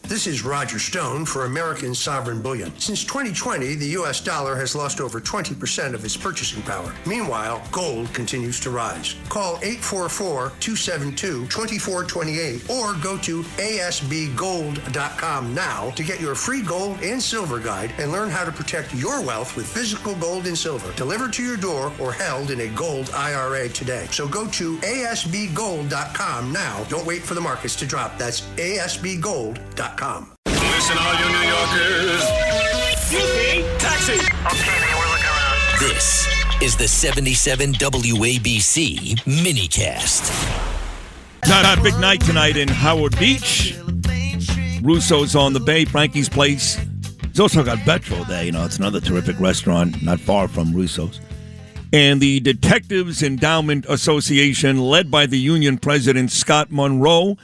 This is Roger Stone for American Sovereign Bullion. Since 2020, the U.S. dollar has lost over 20% of its purchasing power. Meanwhile, gold continues to rise. Call 844-272-2428 or go to asbgold.com now to get your free gold and silver guide and learn how to protect your wealth with physical gold and silver delivered to your door or held in a gold IRA today. So go to asbgold.com now. Don't wait for the markets to drop. That's asbgold.com. Listen, all you New Yorkers. Taxi. Okay, man, we're looking around. This is the 77 WABC minicast. Not a big night tonight in Howard Beach. Russo's on the Bay, Frankie's Place. It's also got Betro there. You know, it's another terrific restaurant not far from Russo's. And the Detectives Endowment Association, led by the union president, Scott Munro,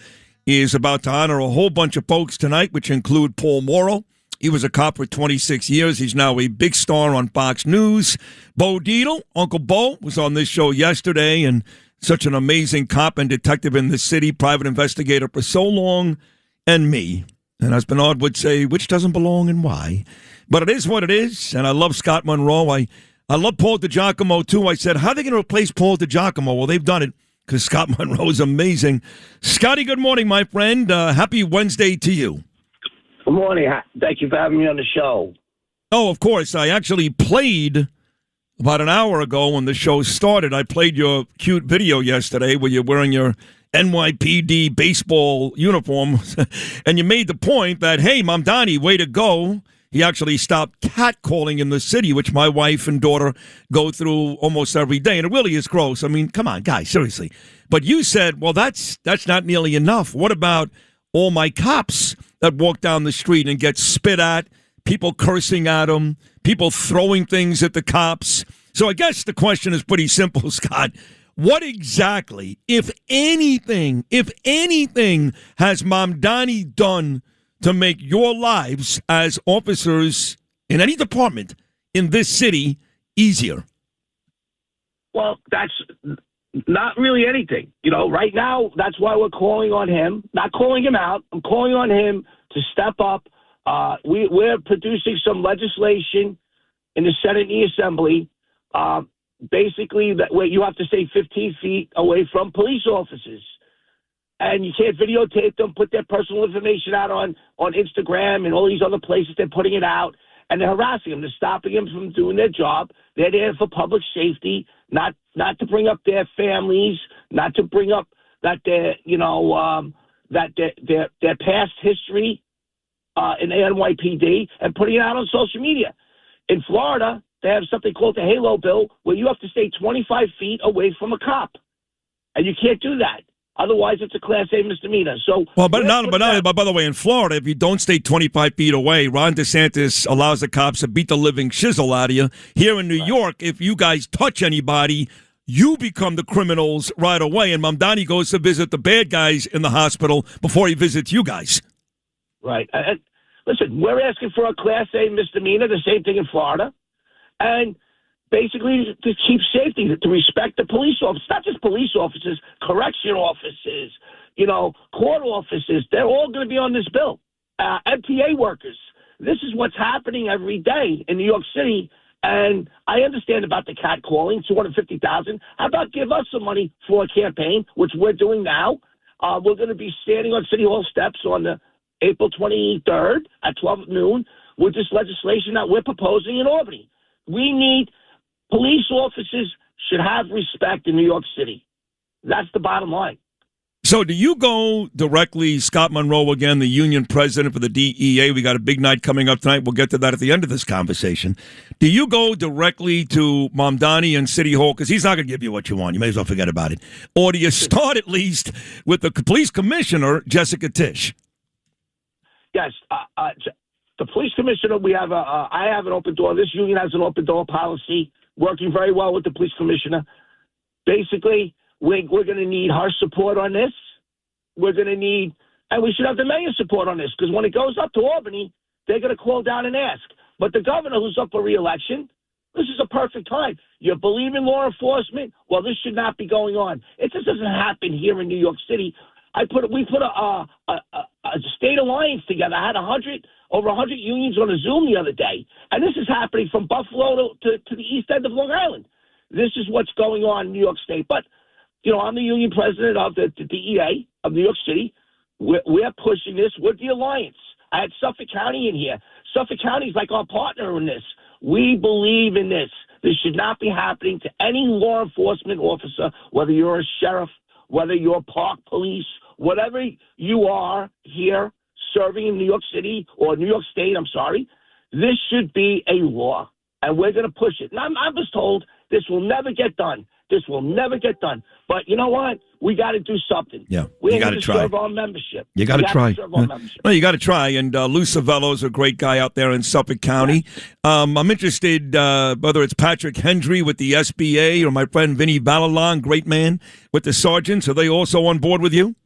is about to honor a whole bunch of folks tonight, which include Paul Mauro. He was a cop for 26 years. He's now a big star on Fox News. Bo Dietl, Uncle Bo, was on this show yesterday, and such an amazing cop and detective in the city, private investigator for so long, and me. And as Bernard would say, which doesn't belong and why. But it is what it is, and I love Scott Munro. I love Paul DiGiacomo, too. I said, how are they going to replace Paul DiGiacomo? Well, they've done it, because Scott Munro is amazing. Scotty, good morning, my friend. Happy Wednesday to you. Good morning. Thank you for having me on the show. Oh, of course. I actually played about an hour ago when the show started. I played your cute video yesterday where you're wearing your NYPD baseball uniform, and you made the point that, hey, Mamdani, way to go. He actually stopped catcalling in the city, which my wife and daughter go through almost every day, and it really is gross. I mean, come on, guys, seriously. But you said, well, that's not nearly enough. What about all my cops that walk down the street and get spit at, people cursing at them, people throwing things at the cops? So I guess the question is pretty simple, Scott. What exactly, if anything, has Mamdani done to make your lives as officers in any department in this city easier? Well, that's not really anything. You know, right now, that's why we're calling on him, not calling him out. I'm calling on him to step up. We're producing some legislation in the Senate and the Assembly, basically that where you have to stay 15 feet away from police officers. And you can't videotape them, put their personal information out on Instagram and all these other places. They're putting it out, and they're harassing them. They're stopping them from doing their job. They're there for public safety, not to bring up their families, not to bring up that their past history in the NYPD, and putting it out on social media. In Florida, they have something called the Halo Bill, where you have to stay 25 feet away from a cop, and you can't do that. Otherwise, it's a Class A misdemeanor. So, well, but by the way, in Florida, if you don't stay 25 feet away, Ron DeSantis allows the cops to beat the living shizzle out of you. Here in New York, if you guys touch anybody, you become the criminals right away. And Mamdani goes to visit the bad guys in the hospital before he visits you guys. Right. And listen, we're asking for a Class A misdemeanor, the same thing in Florida. And basically to keep safety, to respect the police officers, not just police officers, correction officers, court officers. They're all going to be on this bill. MTA workers. This is what's happening every day in New York City. And I understand about the catcalling, $250,000. How about give us some money for a campaign, which we're doing now? We're going to be standing on City Hall steps on the April 23rd at 12 noon with this legislation that we're proposing in Albany. We need police officers should have respect in New York City. That's the bottom line. So do you go directly, Scott Munro, again, the union president for the DEA? We got a big night coming up tonight. We'll get to that at the end of this conversation. Do you go directly to Mamdani and City Hall? Because he's not going to give you what you want. You may as well forget about it. Or do you start at least with the police commissioner, Jessica Tisch? Yes. The police commissioner, I have an open door. This union has an open door policy, working very well with the police commissioner. Basically, we're going to need her support on this. We're going to need, and we should have the mayor's support on this, because when it goes up to Albany, they're going to call down and ask. But the governor, who's up for re-election, this is a perfect time. You believe in law enforcement? Well, this should not be going on. It just doesn't happen here in New York City. We put a state alliance together. I had over 100 unions on a Zoom the other day, and this is happening from Buffalo to the east end of Long Island. This is what's going on in New York State. But, I'm the union president of the DEA of New York City. We're pushing this with the alliance. I had Suffolk County in here. Suffolk County is like our partner in this. We believe in this. This should not be happening to any law enforcement officer, whether you're a sheriff, whether you're park police, whatever you are here serving in New York City or New York State, this should be a law, and we're going to push it. And I was told this will never get done. This will never get done. But you know what? We got to do something. Yeah, we got to try. Serve our membership. You got to try. Well, you got to try. And Lou Savello's a great guy out there in Suffolk County. Yeah. I'm interested whether it's Patrick Hendry with the SBA or my friend Vinny Valalon, great man, with the sergeants. Are they also on board with you?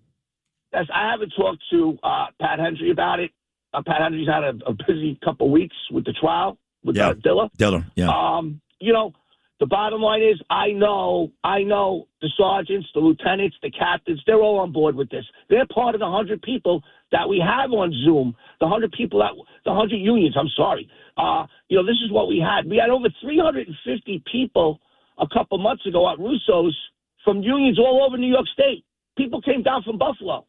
Yes, I haven't talked to Pat Hendry about it. Pat Hendry's had a busy couple of weeks with the trial with Diller. Yeah. The bottom line is I know the sergeants, the lieutenants, the captains, they're all on board with this. They're part of the 100 people that we have on Zoom, the 100 unions, this is what we had. We had over 350 people a couple months ago at Russo's from unions all over New York State. People came down from Buffalo.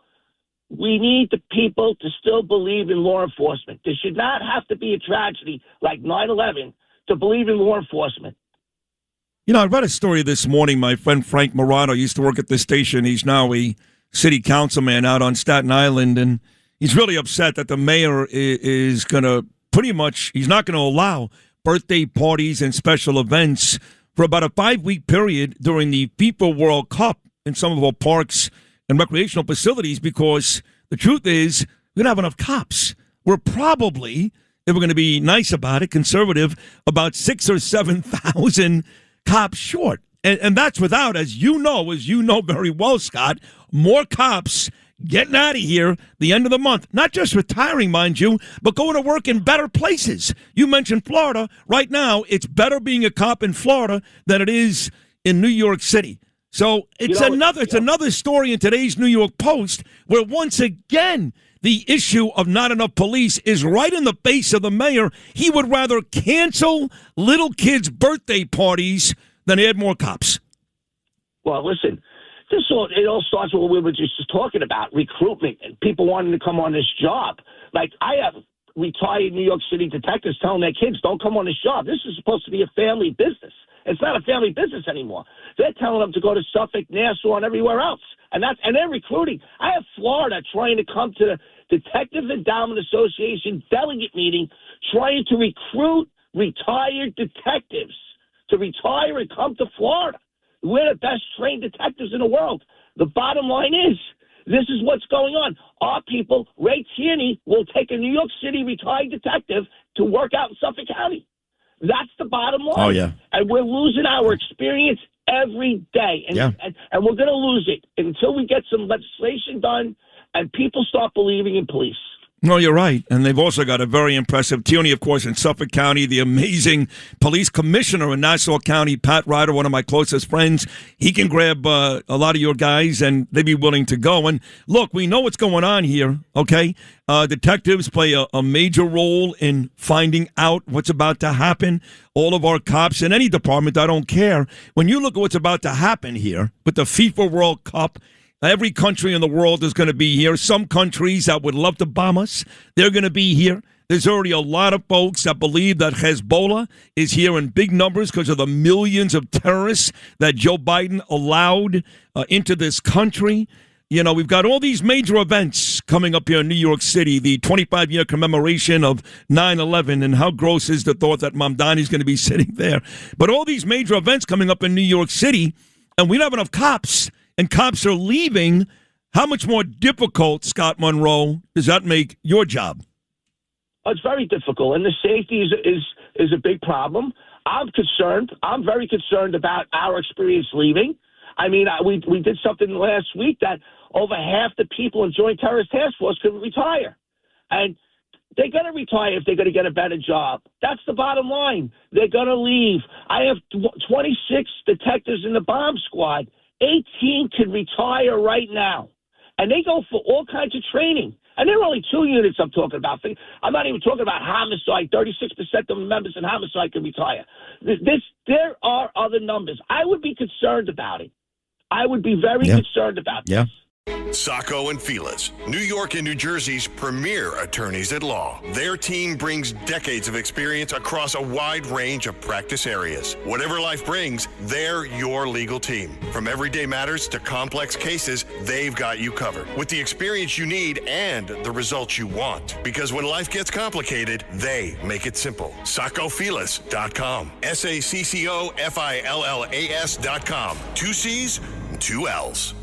We need the people to still believe in law enforcement. There should not have to be a tragedy like 9/11 to believe in law enforcement. I read a story this morning. My friend Frank Morano used to work at this station. He's now a city councilman out on Staten Island, and he's really upset that the mayor is going to he's not going to allow birthday parties and special events for about a 5-week period during the FIFA World Cup in some of our parks and recreational facilities, because the truth is we don't have enough cops. We're probably, if we're going to be nice about it, conservative, about 6,000 or 7,000 cops short. And that's without, as you know very well, Scott, more cops getting out of here the end of the month. Not just retiring, mind you, but going to work in better places. You mentioned Florida. Right now, it's better being a cop in Florida than it is in New York City. So it's another story in today's New York Post where once again the issue of not enough police is right in the face of the mayor. He would rather cancel little kids' birthday parties than add more cops. Well, listen, it all starts with what we were just talking about, recruitment and people wanting to come on this job. Like, I have retired New York City detectives telling their kids, don't come on this job. This is supposed to be a family business. It's not a family business anymore. They're telling them to go to Suffolk, Nassau, and everywhere else. And they're recruiting. I have Florida trying to come to the Detectives Endowment Association delegate meeting, trying to recruit retired detectives to retire and come to Florida. We're the best trained detectives in the world. The bottom line is, this is what's going on. Our people, Ray Tierney, will take a New York City retired detective to work out in Suffolk County. That's the bottom line. Oh, yeah. And we're losing our experience every day. And we're going to lose it until we get some legislation done and people start believing in police. No, you're right. And they've also got a very impressive Tierney, of course, in Suffolk County, the amazing police commissioner in Nassau County, Pat Ryder, one of my closest friends. He can grab a lot of your guys, and they'd be willing to go. And look, we know what's going on here, okay? Detectives play a major role in finding out what's about to happen. All of our cops in any department, I don't care. When you look at what's about to happen here with the FIFA World Cup, every country in the world is going to be here. Some countries that would love to bomb us, they're going to be here. There's already a lot of folks that believe that Hezbollah is here in big numbers because of the millions of terrorists that Joe Biden allowed into this country. You know, we've got all these major events coming up here in New York City, the 25-year commemoration of 9/11, and how gross is the thought that Mamdani's going to be sitting there. But all these major events coming up in New York City, and we don't have enough cops. And cops are leaving. How much more difficult, Scott Munro, does that make your job? It's very difficult, and the safety is a big problem. I'm concerned. I'm very concerned about our experience leaving. I mean, we did something last week that over half the people in Joint Terrorist Task Force could retire. And they're going to retire if they're going to get a better job. That's the bottom line. They're going to leave. I have 26 detectives in the bomb squad. 18 could retire right now, and they go for all kinds of training. And there are only 2 units I'm talking about. I'm not even talking about homicide. 36% of the members in homicide can retire. There are other numbers. I would be concerned about it. I would be very concerned about this. Sacco and Felix, New York and New Jersey's premier attorneys at law. Their team brings decades of experience across a wide range of practice areas. Whatever life brings, they're your legal team. From everyday matters to complex cases, they've got you covered with the experience you need and the results you want. Because when life gets complicated, they make it simple. SaccoFilas.com. SACCOFILLAS.com. 2 C's, 2 L's.